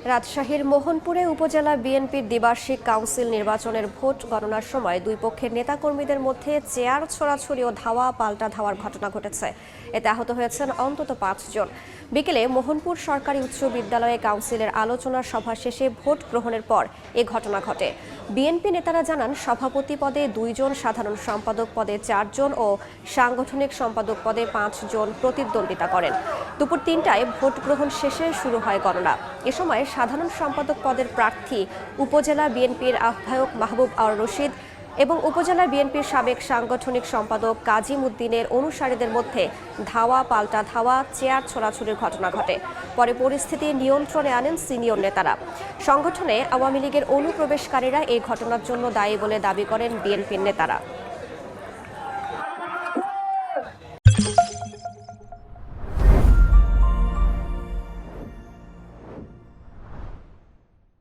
রাজশাহীর মোহনপুরে উপজেলা বিএনপির দ্বিবার্ষিক কাউন্সিল নির্বাচনের ভোট গণনার সময় দুই পক্ষের নেতাকর্মীদের মধ্যে চেয়ার ছোড়াছুড়ি ও ধাওয়া পাল্টা ধাওয়ার ঘটনা ঘটেছে। এতে আহত হয়েছেন অন্তত 5 জন। বিকেলে মোহনপুর সরকারি উচ্চ বিদ্যালয়ে কাউন্সিলের আলোচনা সভা শেষে ভোট গ্রহণের পর এ ঘটনা ঘটে। বিএনপি নেতারা জানান, সভাপতি পদে 2 জন, সাধারণ সম্পাদক পদে 4 জন ও সাংগঠনিক সম্পাদক পদে 5 জন প্রতিদ্বন্দ্বিতা করেন। দুপুর 3টায় ভোট গ্রহণ শেষে শুরু হয় গণনা। এ সময় সাধারণ সম্পাদক পদের প্রার্থী উপজেলা বিএনপির আহ্বায়ক মাহবুব আর রশিদ এবং উপজেলা বিএনপির সাবেক সাংগঠনিক সম্পাদক কাজিম উদ্দিনের অনুসারীদের মধ্যে ধাওয়া পাল্টা ধাওয়া, চেয়ার ছোড়াছুড়ির ঘটনা ঘটে। পরে পরিস্থিতি নিয়ন্ত্রণে আনেন সিনিয়র নেতারা। সংগঠনে আওয়ামী লীগের অনুপ্রবেশকারীরা এই ঘটনার জন্য দায়ী বলে দাবি করেন বিএনপির নেতারা।